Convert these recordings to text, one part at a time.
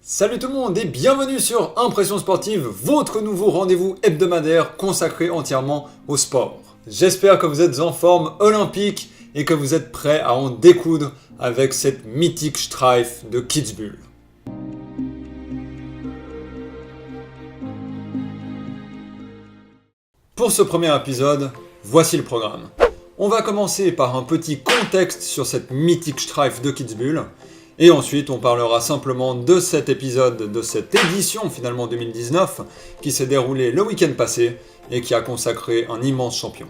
Salut tout le monde et bienvenue sur Impression Sportive, votre nouveau rendez-vous hebdomadaire consacré entièrement au sport. J'espère que vous êtes en forme olympique et que vous êtes prêts à en découdre avec cette mythique Streife de Kitzbühel. Pour ce premier épisode, voici le programme. On va commencer par un petit contexte sur cette mythique Streife de Kitzbühel. Et ensuite, on parlera simplement de cet épisode, de cette édition finalement 2019, qui s'est déroulée le week-end passé et qui a consacré un immense champion.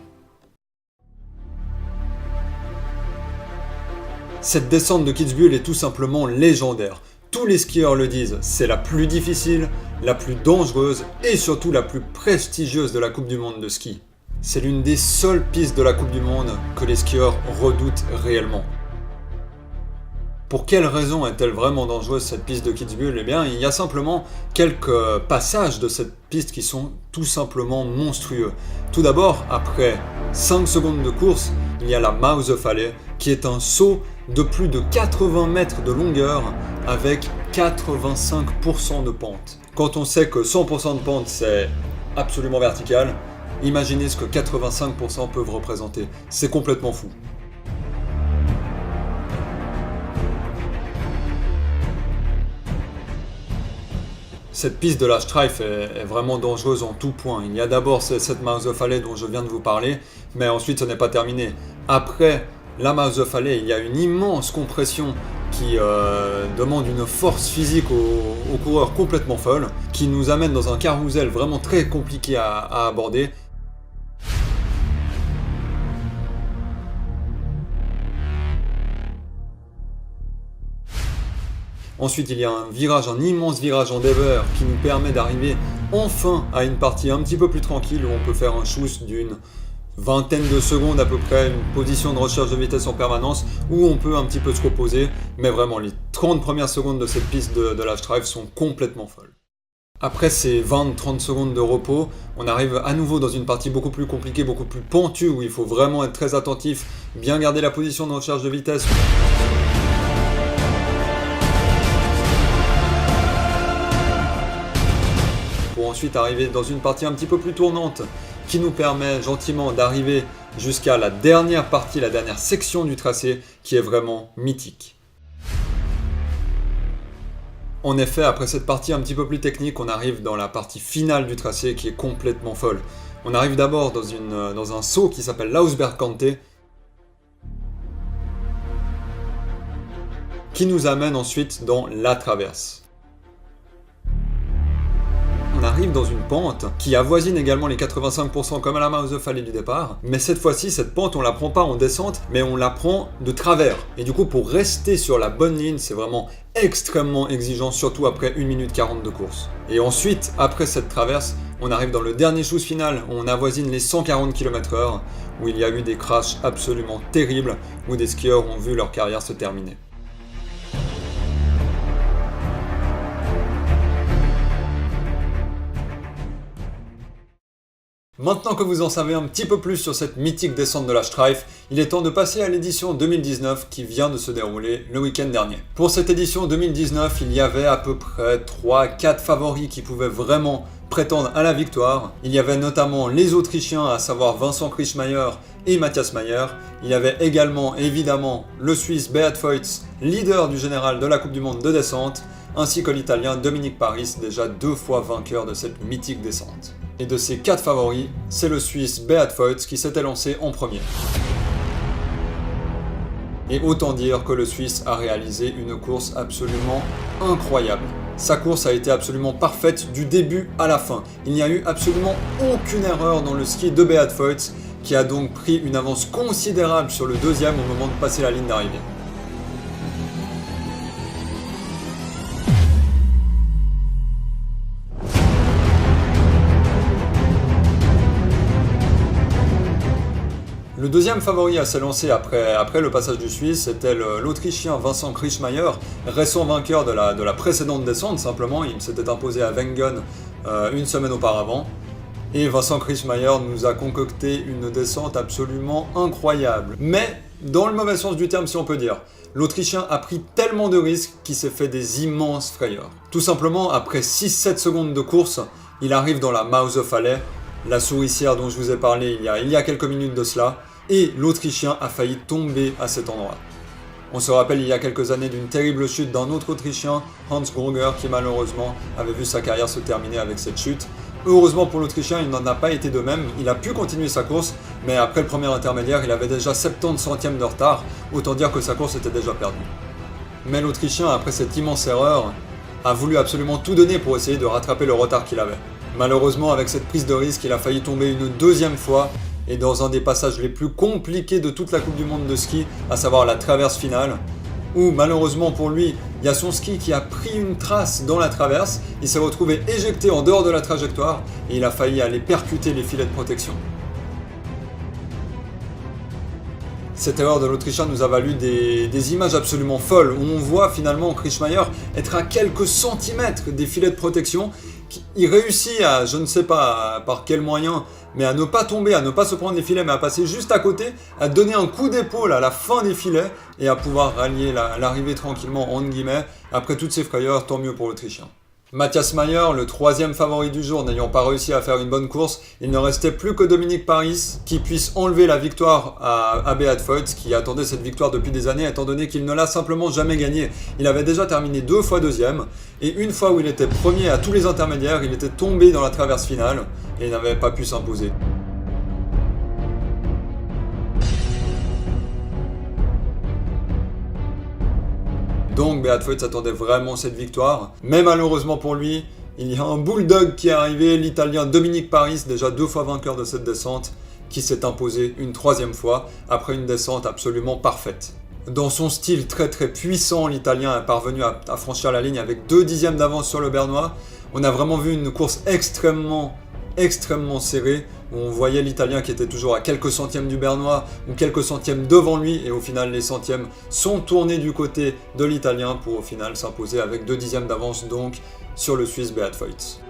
Cette descente de Kitzbühel est tout simplement légendaire. Tous les skieurs le disent, c'est la plus difficile, la plus dangereuse et surtout la plus prestigieuse de la Coupe du Monde de ski. C'est l'une des seules pistes de la Coupe du Monde que les skieurs redoutent réellement. Pour quelles raisons est-elle vraiment dangereuse cette piste de Kitzbühel ? Eh bien, il y a simplement quelques passages de cette piste qui sont tout simplement monstrueux. Tout d'abord, après 5 secondes de course, il y a la Mausefalle, qui est un saut de plus de 80 mètres de longueur avec 85% de pente. Quand on sait que 100% de pente, c'est absolument vertical, imaginez ce que 85% peuvent représenter. C'est complètement fou. Cette piste de la Streife est vraiment dangereuse en tout point. Il y a d'abord cette Mausefalle dont je viens de vous parler, mais ensuite ce n'est pas terminé. Après la Mausefalle, il y a une immense compression qui demande une force physique aux coureurs complètement folle, qui nous amène dans un carrousel vraiment très compliqué à aborder. Ensuite, il y a un immense virage en Dever qui nous permet d'arriver enfin à une partie un petit peu plus tranquille où on peut faire un schuss d'une vingtaine de secondes à peu près, une position de recherche de vitesse en permanence où on peut un petit peu se reposer. Mais vraiment, les 30 premières secondes de cette piste de la Streife sont complètement folles. Après ces 20-30 secondes de repos, on arrive à nouveau dans une partie beaucoup plus compliquée, beaucoup plus pentue où il faut vraiment être très attentif, bien garder la position de recherche de vitesse. Pour ensuite arriver dans une partie un petit peu plus tournante qui nous permet gentiment d'arriver jusqu'à la dernière partie, la dernière section du tracé qui est vraiment mythique. En effet, après cette partie un petit peu plus technique, on arrive dans la partie finale du tracé qui est complètement folle. On arrive d'abord dans un saut qui s'appelle l'Ausbergkante qui nous amène ensuite dans la traverse. On arrive dans une pente qui avoisine également les 85% comme à la Mausefalle du départ, mais cette fois-ci, cette pente, on la prend pas en descente, mais on la prend de travers. Et du coup, pour rester sur la bonne ligne, c'est vraiment extrêmement exigeant, surtout après 1 minute 40 de course. Et ensuite, après cette traverse, on arrive dans le dernier schuss final, où on avoisine les 140 km/h, où il y a eu des crashs absolument terribles, où des skieurs ont vu leur carrière se terminer. Maintenant que vous en savez un petit peu plus sur cette mythique descente de la Streife, il est temps de passer à l'édition 2019 qui vient de se dérouler le week-end dernier. Pour cette édition 2019, il y avait à peu près 3-4 favoris qui pouvaient vraiment prétendre à la victoire. Il y avait notamment les Autrichiens, à savoir Vincent Kriechmayr et Matthias Mayer. Il y avait également évidemment le Suisse Beat Feuz, leader du général de la Coupe du Monde de descente, ainsi que l'Italien Dominique Paris, déjà 2 fois vainqueur de cette mythique descente. Et de ces 4 favoris, c'est le Suisse Beat Feuz qui s'était lancé en premier. Et autant dire que le Suisse a réalisé une course absolument incroyable. Sa course a été absolument parfaite du début à la fin. Il n'y a eu absolument aucune erreur dans le ski de Beat Feuz, qui a donc pris une avance considérable sur le deuxième au moment de passer la ligne d'arrivée. Le deuxième favori à s'élancer après le passage du Suisse, c'était l'Autrichien Vincent Kriechmayr, récent vainqueur de la précédente descente simplement. Il s'était imposé à Wengen une semaine auparavant. Et Vincent Kriechmayr nous a concocté une descente absolument incroyable. Mais dans le mauvais sens du terme si on peut dire. L'Autrichien a pris tellement de risques qu'il s'est fait des immenses frayeurs. Tout simplement, après 6-7 secondes de course, il arrive dans la Mouth of Halley, la souricière dont je vous ai parlé il y a quelques minutes de cela, et l'Autrichien a failli tomber à cet endroit. On se rappelle il y a quelques années d'une terrible chute d'un autre Autrichien, Hans Gruger, qui malheureusement avait vu sa carrière se terminer avec cette chute. Heureusement pour l'Autrichien, il n'en a pas été de même, il a pu continuer sa course, mais après le premier intermédiaire, il avait déjà 70 centièmes de retard, autant dire que sa course était déjà perdue. Mais l'Autrichien, après cette immense erreur, a voulu absolument tout donner pour essayer de rattraper le retard qu'il avait. Malheureusement, avec cette prise de risque, il a failli tomber une deuxième fois, et dans un des passages les plus compliqués de toute la Coupe du Monde de ski, à savoir la traverse finale, où malheureusement pour lui, il y a son ski qui a pris une trace dans la traverse, il s'est retrouvé éjecté en dehors de la trajectoire, et il a failli aller percuter les filets de protection. Cette erreur de l'Autrichien nous a valu des images absolument folles, où on voit finalement Kriechmayr être à quelques centimètres des filets de protection. Il réussit à, je ne sais pas par quel moyen, mais à ne pas tomber, à ne pas se prendre les filets, mais à passer juste à côté, à donner un coup d'épaule à la fin des filets, et à pouvoir rallier l'arrivée tranquillement, entre guillemets. Après toutes ces frayeurs, tant mieux pour l'Autrichien. Matthias Mayer, le troisième favori du jour, n'ayant pas réussi à faire une bonne course, il ne restait plus que Dominique Paris qui puisse enlever la victoire à Beat Feuz, qui attendait cette victoire depuis des années, étant donné qu'il ne l'a simplement jamais gagnée. Il avait déjà terminé 2 fois deuxième, et une fois où il était premier à tous les intermédiaires, il était tombé dans la traverse finale, et il n'avait pas pu s'imposer. Donc Beat Feuz attendait vraiment cette victoire, mais malheureusement pour lui, il y a un bulldog qui est arrivé, l'Italien Dominique Paris, déjà 2 fois vainqueur de cette descente, qui s'est imposé une 3e fois, après une descente absolument parfaite. Dans son style très puissant, l'Italien est parvenu à franchir la ligne avec 2 dixièmes d'avance sur le Bernois. On a vraiment vu une course extrêmement serrée, où on voyait l'Italien qui était toujours à quelques centièmes du Bernois, ou quelques centièmes devant lui, et au final les centièmes sont tournés du côté de l'Italien pour au final s'imposer avec 2 dixièmes d'avance donc sur le Suisse Beat Feuz.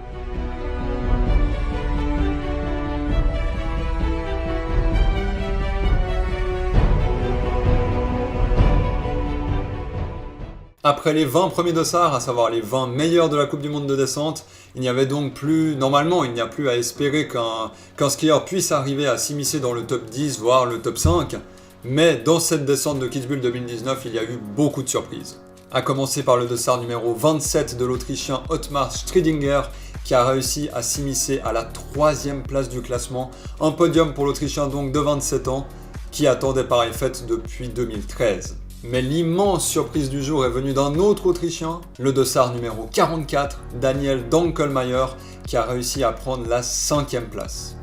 Après les 20 premiers dossards, à savoir les 20 meilleurs de la Coupe du Monde de descente, il n'y avait donc plus, normalement, il n'y a plus à espérer qu'un skieur puisse arriver à s'immiscer dans le top 10, voire le top 5. Mais dans cette descente de Kitzbühel 2019, il y a eu beaucoup de surprises. À commencer par le dossard numéro 27 de l'Autrichien Ottmar Striedinger, qui a réussi à s'immiscer à la 3e place du classement. Un podium pour l'Autrichien donc de 27 ans, qui attendait pareille fête depuis 2013. Mais l'immense surprise du jour est venue d'un autre Autrichien, le dossard numéro 44, Daniel Dankelmayr, qui a réussi à prendre la 5e place.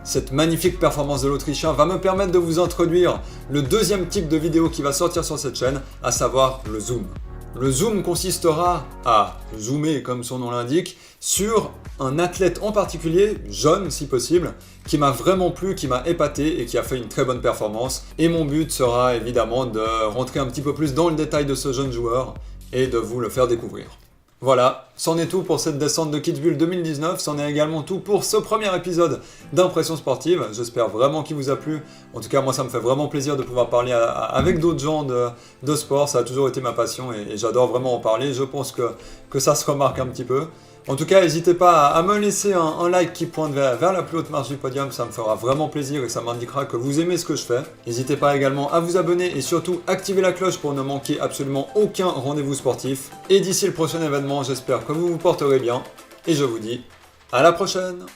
Cette magnifique performance de l'Autrichien va me permettre de vous introduire le deuxième type de vidéo qui va sortir sur cette chaîne, à savoir le zoom. Le zoom consistera à zoomer, comme son nom l'indique, sur un athlète en particulier, jeune si possible, qui m'a vraiment plu, qui m'a épaté et qui a fait une très bonne performance. Et mon but sera évidemment de rentrer un petit peu plus dans le détail de ce jeune joueur et de vous le faire découvrir. Voilà, c'en est tout pour cette descente de Kitzbühel 2019, c'en est également tout pour ce premier épisode d'Impression Sportive. J'espère vraiment qu'il vous a plu. En tout cas, moi ça me fait vraiment plaisir de pouvoir parler avec d'autres gens de sport, ça a toujours été ma passion et j'adore vraiment en parler. Je pense que ça se remarque un petit peu. En tout cas, n'hésitez pas à me laisser un like qui pointe vers la plus haute marche du podium, ça me fera vraiment plaisir et ça m'indiquera que vous aimez ce que je fais. N'hésitez pas également à vous abonner et surtout activer la cloche pour ne manquer absolument aucun rendez-vous sportif. Et d'ici le prochain événement, j'espère que vous vous porterez bien et je vous dis à la prochaine!